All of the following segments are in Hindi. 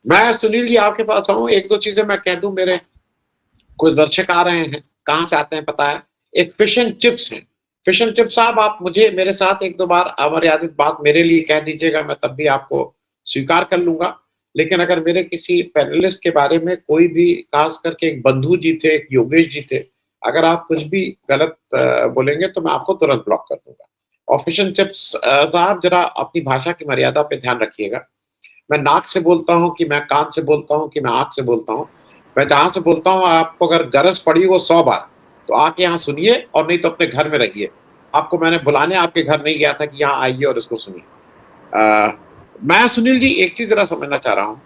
मैं सुनील जी आपके पास आऊं, एक दो चीजें मैं कह दूं। मेरे कुछ दर्शक आ रहे हैं, कहाँ से आते हैं पता है, एक फिश एंड चिप्स है। फिश एंड चिप्स साहब, आप मुझे मेरे साथ एक दो बार अमर्यादित बात मेरे लिए कह दीजिएगा, मैं तब भी आपको स्वीकार कर लूंगा। लेकिन अगर मेरे किसी पैनलिस्ट के बारे में कोई भी, खास करके एक बंधु जी थे, एक योगेश जी थे, अगर आप कुछ भी गलत बोलेंगे तो मैं आपको तुरंत ब्लॉक कर दूंगा। और फिश एंड चिप्स साहब, जरा अपनी भाषा की मर्यादा पे ध्यान रखिएगा। मैं नाक से बोलता हूँ कि मैं कान से बोलता हूँ कि मैं आंख से बोलता हूँ, मैं जहां से बोलता हूँ, आपको अगर गरज पड़ी वो 100 बार, तो आके यहाँ सुनिए, और नहीं तो अपने घर में रहिए। आपको मैंने बुलाने आपके घर नहीं गया था कि यहाँ आइए और इसको सुनिए। मैं सुनील जी एक चीज जरा समझना चाह रहा हूँ।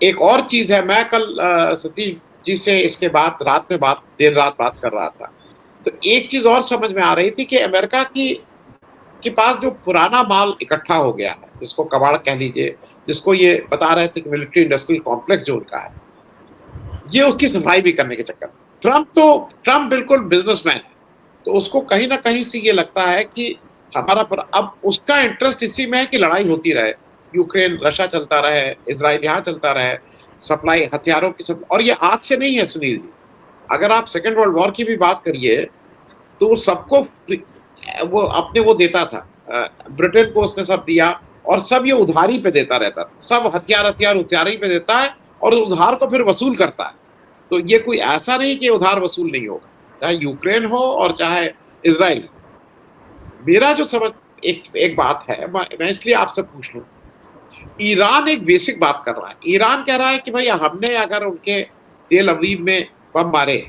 एक और चीज है, मैं कल सतीश जी से इसके बाद रात में बात, देर रात बात कर रहा था, तो एक चीज और समझ में आ रही थी कि अमेरिका की के पास जो पुराना माल इकट्ठा हो गया है, जिसको कबाड़ कह लीजिए, जिसको ये बता रहे थे कि मिलिट्री इंडस्ट्रियल कॉम्प्लेक्स जो उनका है, ये उसकी सफाई भी करने के चक्कर में, ट्रम्प बिल्कुल बिजनेसमैन है, तो उसको कहीं ना कहीं से ये लगता है कि हमारा पर, अब उसका इंटरेस्ट इसी में है कि लड़ाई होती रहे, यूक्रेन रशिया चलता रहे, इसराइल यहाँ चलता रहे, सप्लाई हथियारों की सब। और ये आज से नहीं है सुनील जी, अगर आप सेकेंड वर्ल्ड वॉर की भी बात करिए, तो वो सबको वो अपने वो देता था, ब्रिटेन को उसने सब दिया, और सब ये उधारी पे देता रहता था, सब हथियार हथियार उधारी पे देता है, और उधार को फिर वसूल करता है। तो ये कोई ऐसा नहीं कि उधार वसूल नहीं होगा, चाहे यूक्रेन हो और चाहे इसराइल। मेरा जो समझ, एक बात है, मैं इसलिए आपसे पूछ लूं, ईरान एक बेसिक बात कर रहा है। ईरान कह रहा है कि भाई हमने अगर उनके तेल अवीव में बम मारे,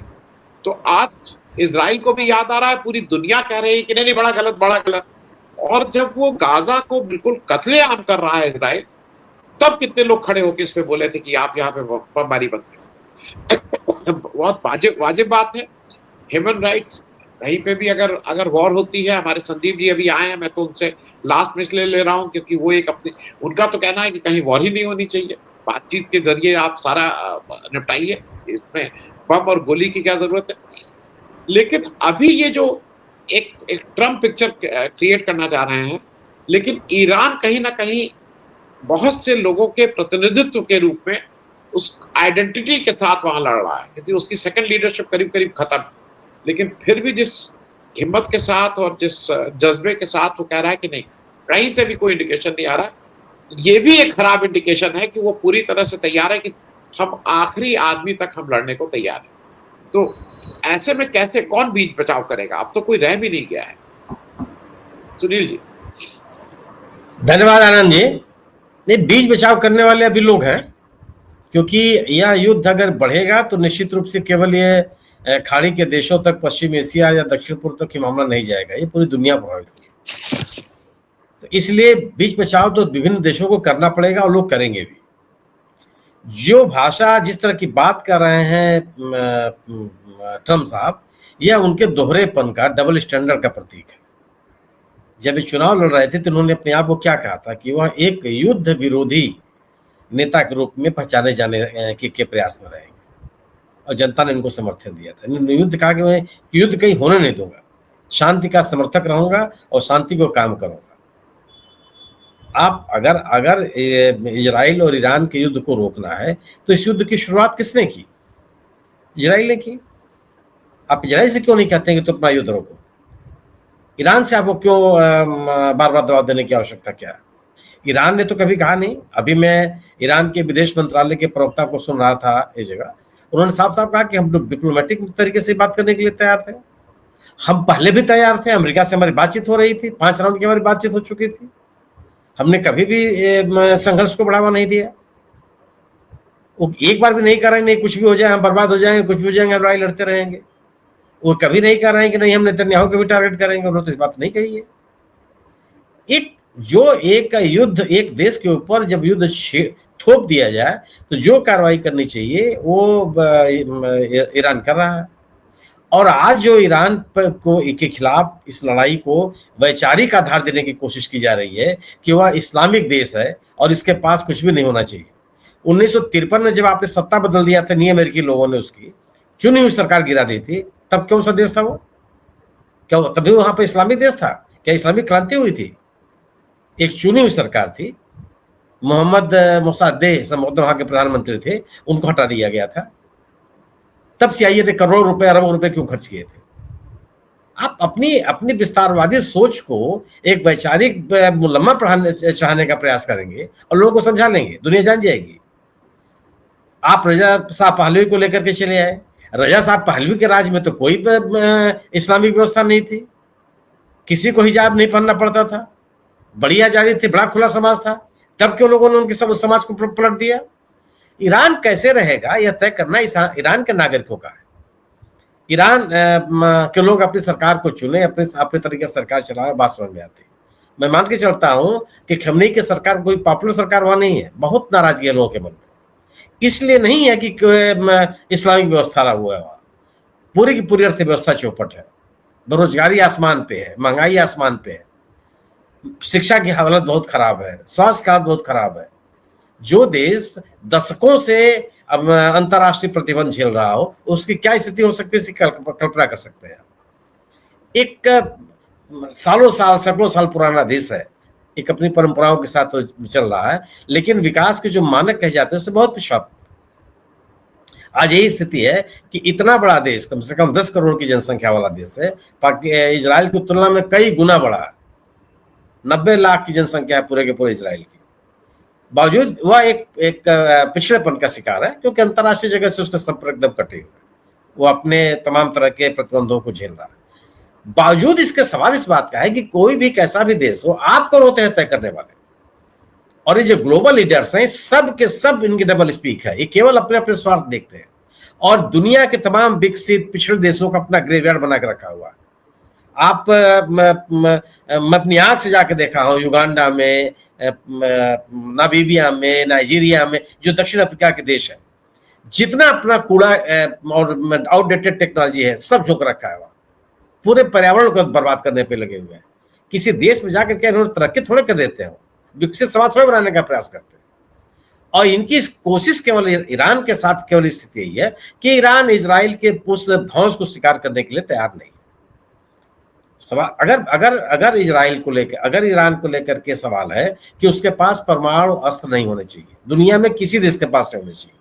तो आज इसराइल को भी याद आ रहा है, पूरी दुनिया कह रही है कि नहीं नहीं, बड़ा गलत बड़ा गलत। और जब वो गाजा को बिल्कुल कत्लेआम कर रहा है इसराइल, तब कितने लोग खड़े होकर इस पे बोले थे कि आप यहाँ पे बमबारी बंद करें। बहुत वाजिब वाजिब बात है। ह्यूमन राइट्स कहीं पे भी अगर अगर वॉर होती है, हमारे संदीप जी अभी आए हैं, मैं तो उनसे लास्ट में इसलिए ले रहा हूं क्योंकि वो एक अपने, उनका तो कहना है कि कहीं वॉर ही नहीं होनी चाहिए, बातचीत के जरिए आप सारा निपटाइए, इसमें बम और गोली की क्या जरूरत है। लेकिन अभी ये जो एक एक ट्रम्प पिक्चर क्रिएट करना चाह रहे हैं, लेकिन ईरान कहीं ना कहीं बहुत से लोगों के प्रतिनिधित्व के रूप में उस आइडेंटिटी के साथ वहां लड़ रहा है, क्योंकि उसकी सेकंड लीडरशिप करीब करीब खत्म। लेकिन फिर भी जिस हिम्मत के साथ और जिस जज्बे के साथ वो कह रहा है कि नहीं, कहीं से भी कोई इंडिकेशन नहीं आ रहा, ये भी एक खराब इंडिकेशन है कि वो पूरी तरह से तैयार है कि हम आखिरी आदमी तक हम लड़ने को तैयार है। तो ऐसे में कैसे कौन बीच बचाव करेगा, अब तो कोई रह भी नहीं गया है। सुनील जी। धन्यवाद आनंद जी। ये बीच बचाव करने वाले अभी लोग हैं, क्योंकि यह युद्ध अगर बढ़ेगा तो निश्चित रूप से केवल ये खाड़ी के देशों तक, पश्चिम एशिया या दक्षिण पूर्व तक ही मामला नहीं जाएगा, ये पूरी दुनिया प्रभावित होगी। तो इसलिए बीच बचाव तो विभिन्न देशों को करना पड़ेगा और लोग करेंगे भी। जो भाषा, जिस तरह की बात कर रहे हैं ट्रम्प साहब, यह उनके दोहरेपन का, डबल स्टैंडर्ड का प्रतीक है। जब ये चुनाव लड़ रहे थे तो उन्होंने अपने आप को क्या कहा था कि वह एक युद्ध विरोधी नेता के रूप में पहचाने जाने के प्रयास में रहेंगे, और जनता ने इनको समर्थन दिया था। इन्होंने युद्ध कहा कि मैं युद्ध कहीं होने नहीं दूंगा, शांति का समर्थक रहूंगा और शांति को काम करूंगा। आप अगर अगर इजराइल और ईरान के युद्ध को रोकना है तो इस युद्ध की शुरुआत किसने की? इजराइल ने की। आप इजराइल से क्यों नहीं कहते हैं कि तुम अपना युद्ध रोको? ईरान से आपको क्यों बार बार दबाव देने की आवश्यकता क्या है? ईरान ने तो कभी कहा नहीं। अभी मैं ईरान के विदेश मंत्रालय के प्रवक्ता को सुन रहा था इस जगह, उन्होंने साफ साफ कहा कि हम लोग डिप्लोमेटिक तरीके से बात करने के लिए तैयार थे। हम पहले भी तैयार थे, अमेरिका से हमारी बातचीत हो रही थी, 5 राउंड की हमारी बातचीत हो चुकी थी। हमने कभी भी संघर्ष को बढ़ावा नहीं दिया। वो एक बार भी नहीं कर रहे नहीं कुछ भी हो जाए हम बर्बाद हो जाएंगे, कुछ भी हो जाएंगे, लड़ाई लड़ते रहेंगे। वो कभी नहीं कर रहे हैं कि नहीं हम नेतन्याहू को भी टारगेट करेंगे, उन्होंने तो इस बात नहीं कही है। एक युद्ध, एक देश के ऊपर जब युद्ध थोप दिया जाए तो जो कार्रवाई करनी चाहिए वो ईरान कर रहा है। और आज जो ईरान को के खिलाफ इस लड़ाई को वैचारिक आधार देने की कोशिश की जा रही है कि वह इस्लामिक देश है और इसके पास कुछ भी नहीं होना चाहिए। 1953 में जब आपने सत्ता बदल दिया था, नहीं अमेरिकी लोगों ने उसकी चुनी हुई सरकार गिरा दी थी, तब कौन सा देश था वो? क्या तभी वहां पर इस्लामिक देश था? क्या इस्लामिक क्रांति हुई थी? एक चुनी हुई सरकार थी, मोहम्मद मोसाद्देह संभवतः वहां के प्रधानमंत्री थे, उनको हटा दिया गया था। तब सीआईए ने करोड़ों रुपए अरबों रुपए क्यों खर्च किए थे? आप अपनी अपनी विस्तारवादी सोच को एक वैचारिक मुलम्मा पढ़ाने चाहने का प्रयास करेंगे और लोगों को समझा लेंगे, दुनिया जान जाएगी। आप रजा साहब पहलवी को लेकर के चले आए। रजा साहब पहलवी के राज में तो कोई इस्लामिक व्यवस्था नहीं थी, किसी को हिजाब नहीं पहनना पड़ता था, बड़ी आजादी थी, बड़ा खुला समाज था। तब क्यों लोगों ने उनके सब समाज को पलट दिया? ईरान कैसे रहेगा यह तय करना ईरान के नागरिकों का है। ईरान के लोग अपनी सरकार को चुने, अपने तरीके से सरकार चलाए, बात समझ में आती। मैं मान के चलता हूं कि खमनी की सरकार कोई पॉपुलर सरकार वहां नहीं है, बहुत नाराजगी है लोगों के मन में। इसलिए नहीं है कि इस्लामिक व्यवस्था हुआ है वहां, पूरी की पूरी अर्थव्यवस्था चौपट है, बेरोजगारी आसमान पे है, महंगाई आसमान पे है, शिक्षा की हालत बहुत खराब है, स्वास्थ्य की हालत बहुत खराब है। जो देश दशकों से अब अंतरराष्ट्रीय प्रतिबंध झेल रहा हो, उसकी क्या स्थिति हो सकती है, इसकी कल्पना कर सकते हैं। एक सालों साल सैकड़ों साल पुराना देश है, एक अपनी परंपराओं के साथ तो चल रहा है, लेकिन विकास के जो मानक कहे जाते हैं उससे बहुत पिछड़ा। आज यही स्थिति है कि इतना बड़ा देश, कम से कम 10 करोड़ की जनसंख्या वाला देश है, इजराइल की तुलना में कई गुना बड़ा है। 90 लाख की जनसंख्या है पूरे के पूरे इजराइल की। बावजूद वह एक पिछड़ेपन का शिकार है, क्योंकि अंतरराष्ट्रीय जगह से उसके संपर्क एकदम कटे हुए, वो अपने तमाम तरह के प्रतिबंधों को झेल रहा है। बावजूद इसके सवाल इस बात का है कि कोई भी कैसा भी देश हो, आप कौन होते हैं तय करने वाले? और ये जो ग्लोबल लीडर्स हैं, सब के सब इनकी डबल स्पीक है, ये केवल अपने अपने स्वार्थ देखते हैं और दुनिया के तमाम विकसित पिछड़े देशों का अपना ग्रेवयार्ड बना के रखा हुआ है। आप मैं अपनी आंख से जाके देखा हूं, युगांडा में, नामीबिया में, नाइजीरिया में, जो दक्षिण अफ्रीका के देश है, जितना अपना कूड़ा और आउटडेटेड टेक्नोलॉजी है सब झोंक रखा है, वहां पूरे पर्यावरण को बर्बाद करने पे लगे हुए हैं। किसी देश में जाकर के इन्होंने तरक्की थोड़े कर देते हो, विकसित समाज थोड़े बनाने का प्रयास करते हैं। और इनकी कोशिश केवल ईरान के साथ केवल स्थिति यही है कि ईरान इजराइल के उस ध्वंस को स्वीकार करने के लिए तैयार नहीं। अगर अगर अगर इजराइल को लेकर, अगर ईरान को लेकर के सवाल है कि उसके पास परमाणु अस्त्र नहीं होने चाहिए, दुनिया में किसी देश के पास नहीं होने चाहिए।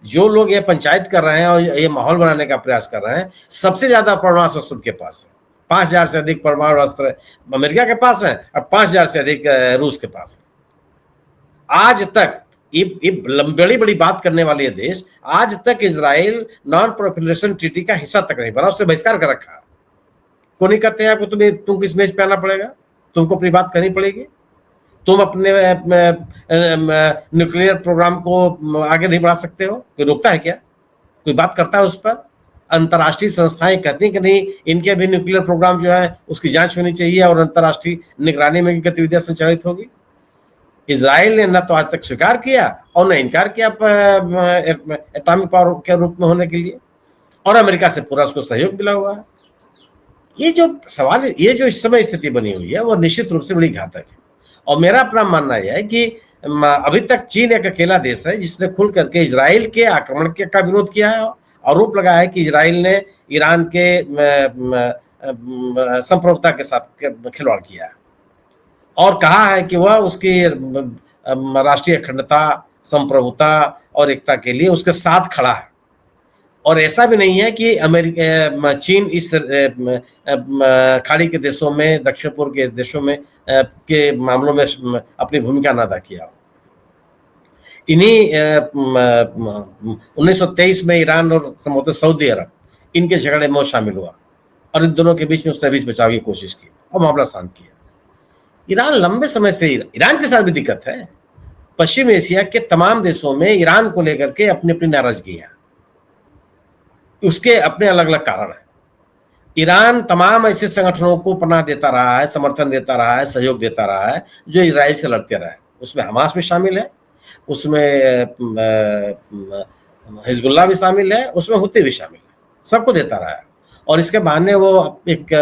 जो लोग ये पंचायत कर रहे हैं और ये माहौल बनाने का प्रयास कर रहे हैं, सबसे ज्यादा परमाणु अस्त्र उनके पास है। 5000 से अधिक परमाणु अस्त्र अमेरिका के पास है और 5000 से अधिक रूस के पास है। आज तक ये बड़ी बड़ी बात करने वाले ये देश, आज तक इजराइल नॉन प्रोलिफरेशन ट्रीटी का हिस्सा तक नहीं बना, उसने बहिष्कार कर रखा। को नहीं कहते हैं आपको, तुमको इस मेज पे आना पड़ेगा, तुमको अपनी बात करनी पड़ेगी, तुम अपने न्यूक्लियर प्रोग्राम को आगे नहीं बढ़ा सकते हो। कोई रोकता है क्या? कोई बात करता है उस पर? अंतर्राष्ट्रीय संस्थाएं कहती हैं कि नहीं, इनके भी न्यूक्लियर प्रोग्राम जो है उसकी जांच होनी चाहिए और अंतर्राष्ट्रीय निगरानी में गतिविधियां संचालित होगी। इजराइल ने न तो आज तक स्वीकार किया और न इनकार किया एटॉमिक पावर के रूप में होने के लिए, और अमेरिका से पूरा उसको सहयोग मिला हुआ है। ये जो सवाल, ये जो इस समय स्थिति बनी हुई है वो निश्चित रूप से बड़ी घातक है। और मेरा अपना मानना यह है कि अभी तक चीन एक अकेला देश है जिसने खुल करके इजराइल के आक्रमण का विरोध किया है, आरोप लगा है कि इजराइल ने ईरान के संप्रभुता के साथ खिलवाड़ किया है और कहा है कि वह उसकी राष्ट्रीय अखंडता, संप्रभुता और एकता के लिए उसके साथ खड़ा है। और ऐसा भी नहीं है कि चीन इस खाड़ी के देशों में, दक्षिण पूर्व के इस देशों में के मामलों में अपनी भूमिका न अदा किया हो। इन्हीं 1923 में ईरान और संभवतः सऊदी अरब इनके झगड़े में शामिल हुआ और इन दोनों के बीच में उसने बीच बचाव की कोशिश की और मामला शांत किया। ईरान लंबे समय से, ईरान के साथ भी दिक्कत है। पश्चिम एशिया के तमाम देशों में ईरान को लेकर के अपनी अपनी नाराजगी है, उसके अपने अलग अलग कारण हैं। ईरान तमाम ऐसे संगठनों को पनाह देता रहा है, समर्थन देता रहा है, सहयोग देता रहा है जो इजराइल से लड़ते रहे। उसमें हमास भी शामिल है, उसमें हिजबुल्लाह भी शामिल है, उसमें हुती भी शामिल है, सबको देता रहा है। और इसके बहाने वो एक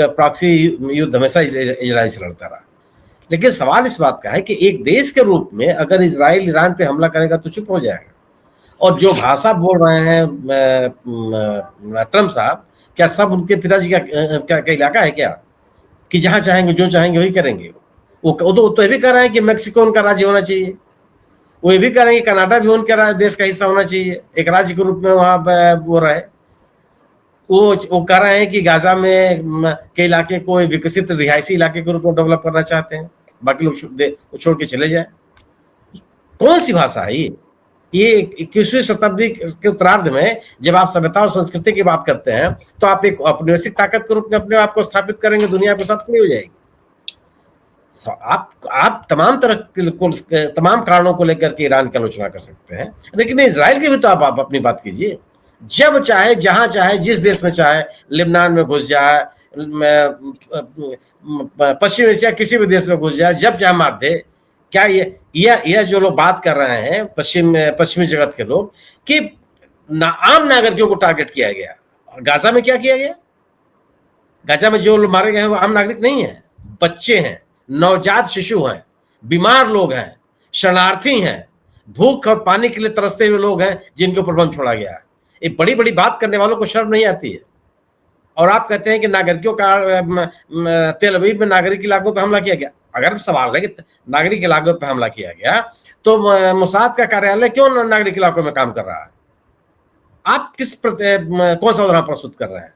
प्रॉक्सी युद्ध हमेशा इजराइल से लड़ता रहा। लेकिन सवाल इस बात का है कि एक देश के रूप में अगर इजराइल ईरान पे हमला करेगा तो चुप हो जाएगा। और जो भाषा बोल रहे हैं ट्रम्प साहब, क्या सब उनके पिताजी का इलाका है क्या कि जहां चाहेंगे जो चाहेंगे वही करेंगे? वो तो ये भी कह रहे हैं कि मेक्सिको उनका राज्य होना चाहिए, वो ये भी कह रहे हैं कि कनाडा भी उनके देश का हिस्सा होना चाहिए, एक राज्य के रूप में वहां वो रहे। वो कह रहे हैं कि गाजा में के इलाके को विकसित रिहायशी इलाके के रूप में डेवलप करना चाहते हैं, बाकी लोग छोड़ के चले जाए। कौन सी भाषा है ये 21वीं शताब्दी के उत्तरार्ध में जब आप सभ्यता और संस्कृति की बात करते हैं तो आप एक औपनिवेशिक ताकत के रूप में अपने आप को स्थापित करेंगे, दुनिया के साथ खड़ी हो जाएगी। आप तमाम कारणों को लेकर के ईरान की आलोचना कर सकते हैं, लेकिन इजराइल की भी तो आप अपनी बात कीजिए। जब चाहे, जहां चाहे, जिस देश में चाहे, लेबनान में घुस जाए, पश्चिम एशिया किसी भी देश में घुस जाए, जब चाहे मार दे। क्या ये जो लोग बात कर रहे हैं पश्चिमी जगत के लोग कि आम नागरिकों को टारगेट किया गया, गाजा में क्या किया गया? गाजा में जो लोग मारे गए हैं वो आम नागरिक नहीं है, बच्चे हैं, नवजात शिशु हैं, बीमार लोग हैं, शरणार्थी हैं, भूख और पानी के लिए तरसते हुए लोग हैं जिनके ऊपर बम छोड़ा गया है। एक बड़ी बड़ी बात करने वालों को शर्म नहीं आती है। और आप कहते हैं कि नागरिकों का तेल अवीव में नागरिक इलाकों पर हमला किया गया। अगर सवाल है कि नागरिक इलाकों पर हमला किया गया तो मोसाद का कार्यालय क्यों नागरिक इलाकों में काम कर रहा है? आप कौन सा उदाहरण प्रस्तुत कर रहे हैं?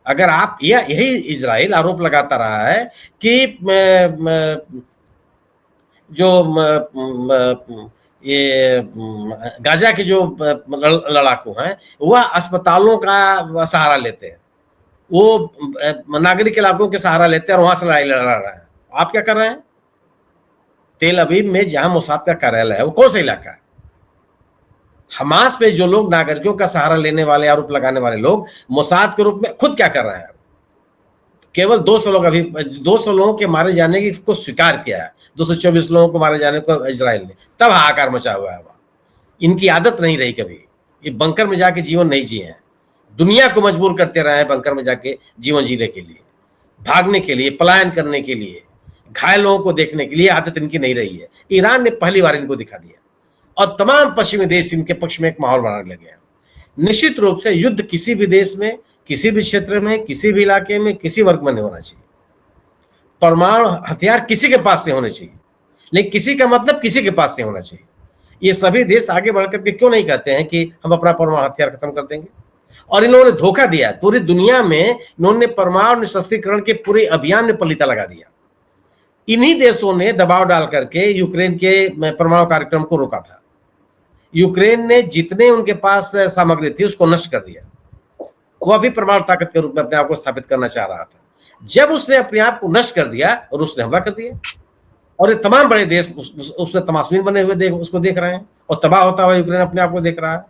अगर आप यही इजराइल आरोप लगाता रहा है कि जो ये गाजा के जो लड़ाकू हैं वह अस्पतालों का सहारा लेते हैं, वो नागरिक इलाकों के सहारा लेते हैं और वहां से लड़ाई लड़ रहे हैं। आप क्या कर रहे हैं? तेल अवीव में जहां मोसाद का कार्यालय है वो कौन सा इलाका है? हमास पे जो लोग नागरिकों का सहारा लेने वाले, आरोप लगाने वाले लोग मोसाद के रूप में खुद क्या कर रहे हैं? केवल 200 लोग, अभी 200 लोगों के मारे जाने की को स्वीकार किया है, 224 लोगों को मारे जाने को इजराइल ने, तब हाहाकार मचा हुआ है। इनकी आदत नहीं रही कभी, ये बंकर में जाके जीवन नहीं जिए हैं, दुनिया को मजबूर करते रहे हैं बंकर में जाके जीवन जीने के लिए, भागने के लिए, पलायन करने के लिए, घायल लोगों को देखने के लिए। आदत इनकी नहीं रही है। ईरान ने पहली बार इनको दिखा दिया और तमाम पश्चिमी देश इनके पक्ष में एक माहौल बनाने लगे हैं। निश्चित रूप से युद्ध किसी भी देश में, किसी भी क्षेत्र में, किसी भी इलाके में, किसी वर्ग में नहीं होना चाहिए। परमाणु हथियार किसी के पास नहीं होने चाहिए, लेकिन किसी का मतलब किसी के पास नहीं होना चाहिए। ये सभी देश आगे बढ़कर के क्यों नहीं कहते हैं कि हम अपना परमाणु हथियार खत्म कर देंगे? और इन्होंने धोखा दिया पूरी दुनिया में। इन्होंने परमाणु निशस्त्रीकरण के पूरे अभियान में पलीता लगा दिया। इन्हीं देशों ने दबाव डाल करके यूक्रेन के परमाणु कार्यक्रम को रोका था। यूक्रेन ने जितने उनके पास सामग्री थी उसको नष्ट कर दिया। वो अभी परमाणु ताकत के रूप में अपने आप को स्थापित करना चाह रहा था। जब उसने अपने आप को नष्ट कर दिया और उसने हमला कर दिया, और ये तमाम बड़े देश उससे तमाशबीन बने हुए उसको देख रहे हैं, और तबाह होता हुआ यूक्रेन अपने आप को देख रहा है।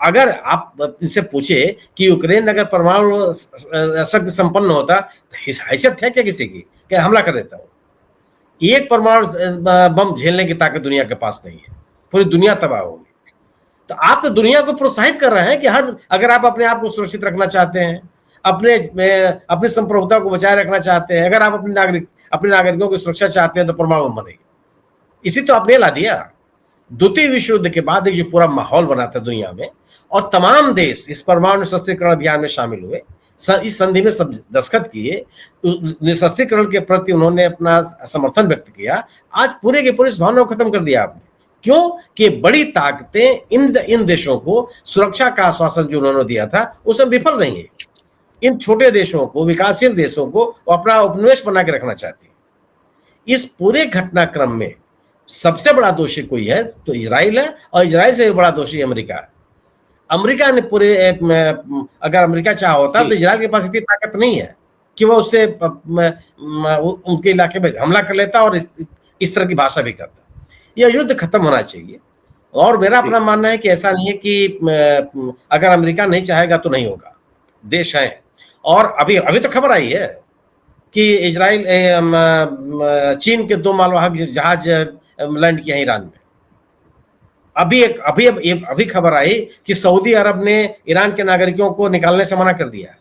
अगर आप इनसे पूछे कि यूक्रेन अगर परमाणु शक्ति संपन्न होता तो हैसियत है क्या किसी की क्या हमला कर देता हो? एक परमाणु बम झेलने की ताकत दुनिया के पास नहीं है, पूरी दुनिया तबाह होगी। तो आप तो दुनिया को प्रोत्साहित कर रहे हैं कि अगर आप अपने आप को सुरक्षित रखना चाहते हैं, अपनी संप्रभुता को बचाए रखना चाहते हैं, अगर आप अपने नागरिकों की सुरक्षा चाहते हैं तो परमाणु बम बनेगी। इसी तो आपने ला दिया। द्वितीय विश्व युद्ध के बाद एक जो पूरा माहौल बना था दुनिया में, और तमाम देश इस परमाणु निशस्त्रीकरण अभियान में शामिल हुए, इस संधि में सब दस्तखत किए, निशस्त्रीकरण के प्रति उन्होंने अपना समर्थन व्यक्त किया। आज पूरे के पूरे इस भावना को खत्म कर दिया आपने। क्यों? कि बड़ी ताकतें इन देशों को सुरक्षा का आश्वासन जो उन्होंने दिया था उसमें विफल रही है। इन छोटे देशों को, विकासशील देशों को अपना उपनिवेश बना के रखना चाहती है। इस पूरे घटनाक्रम में सबसे बड़ा दोषी कोई है तो इजराइल है, और इजराइल से भी बड़ा दोषी अमेरिका है। अमेरिका ने अगर अमेरिका चाह होता तो इजराइल के पास इतनी ताकत नहीं है कि वह उससे उनके इलाके में हमला कर लेता और इस तरह की भाषा भी करता। यह युद्ध खत्म होना चाहिए। और मेरा अपना मानना है कि ऐसा नहीं है कि अगर अमेरिका नहीं चाहेगा तो नहीं होगा। देश है, और अभी तो खबर आई है कि इजराइल चीन के 2 मालवाहक जहाज लैंड किए हैं ईरान में। अभी खबर आई कि सऊदी अरब ने ईरान के नागरिकों को निकालने से मना कर दिया।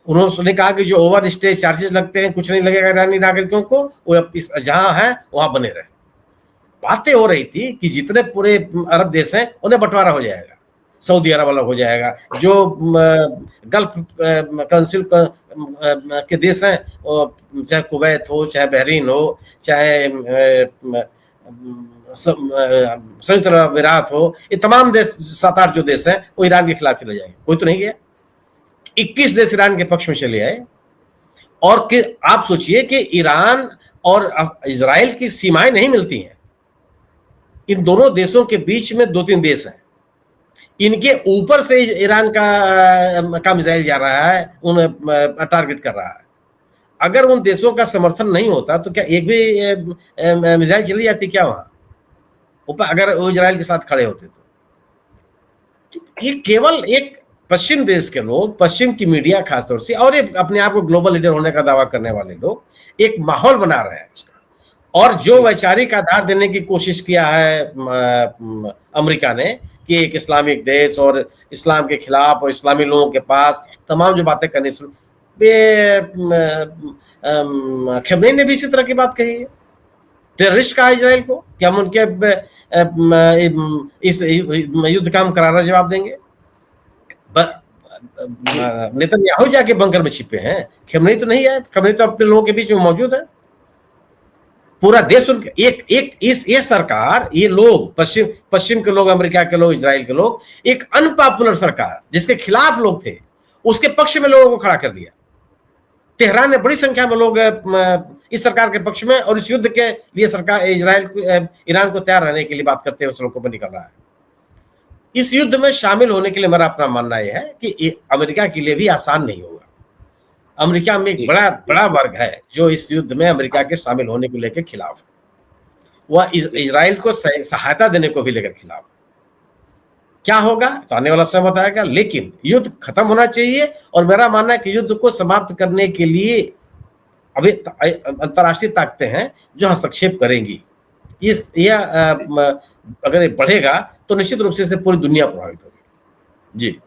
उन्होंने कहा कि जो ओवर स्टे चार्जेस लगते हैं कुछ नहीं लगेगा ईरानी नागरिकों को, वो जहां है वहां बने रहे। बातें हो रही थी कि जितने पूरे अरब देश हैं उन्हें बंटवारा हो जाएगा। सऊदी अरब अलग हो जाएगा, जो गल्फ काउंसिल के देश हैं, चाहे कुवैत हो, चाहे बहरीन हो, चाहे संयुक्त अरब अमीरात हो, ये तमाम देश 7-8 जो देश हैं वो ईरान के खिलाफ चले जाएंगे। कोई तो नहीं गया, 21 देश ईरान के पक्ष में चले आए। और कि आप सोचिए कि ईरान और इजराइल की सीमाएं नहीं मिलती हैं, इन दोनों देशों के बीच में 2-3 देश हैं, इनके ऊपर से ईरान का मिसाइल जा रहा है, उन्हें टारगेट कर रहा है। अगर उन देशों का समर्थन नहीं होता तो क्या एक भी मिसाइल चली जाती क्या वहां ऊपर, अगर वो इजराइल के साथ खड़े होते तो ये केवल एक पश्चिम देश के लोग, पश्चिम की मीडिया खासतौर से, और ये अपने आप को ग्लोबल लीडर होने का दावा करने वाले लोग एक माहौल बना रहे हैं उसका, और जो वैचारिक आधार देने की कोशिश किया है अमेरिका ने कि एक इस्लामिक देश और इस्लाम के खिलाफ और इस्लामी लोगों के पास तमाम जो बातें करनी शुरू, खमेनी ने भी इसी तरह की बात कही है, टेररिस्ट कहा इजराइल को कि हम उनके इस युद्ध का हम करारा जवाब देंगे। नेतन्याहू जाके बंकर में छिपे हैं, खमेनी तो नहीं है, खमेनी तो अपने लोगों के बीच में मौजूद है। पूरा देश ये सरकार, ये लोग, पश्चिम के लोग, अमेरिका के लोग, इजराइल के लोग, एक अनपॉपुलर सरकार जिसके खिलाफ लोग थे उसके पक्ष में लोगों को खड़ा कर दिया। तेहरान ने बड़ी संख्या में लोग इस सरकार के पक्ष में, और इस युद्ध के लिए सरकार ईरान को तैयार रहने के लिए बात करते हुए सड़कों पर निकल रहा है। इस युद्ध में शामिल होने के लिए मेरा अपना मानना यह है कि अमेरिका के लिए भी आसान नहीं होगा। अमेरिका में एक बड़ा वर्ग है जो इस युद्ध में अमेरिका के शामिल होने को लेकर खिलाफ है, वह इजराइल को सहायता देने को भी लेकर खिलाफ है। क्या होगा तो आने वाला समय बताएगा, लेकिन युद्ध खत्म होना चाहिए। और मेरा मानना है कि युद्ध को समाप्त करने के लिए अभी अंतर्राष्ट्रीय ताकतें हैं जो हस्तक्षेप करेंगी। अगर ये बढ़ेगा तो निश्चित रूप से पूरी दुनिया प्रभावित होगी। जी।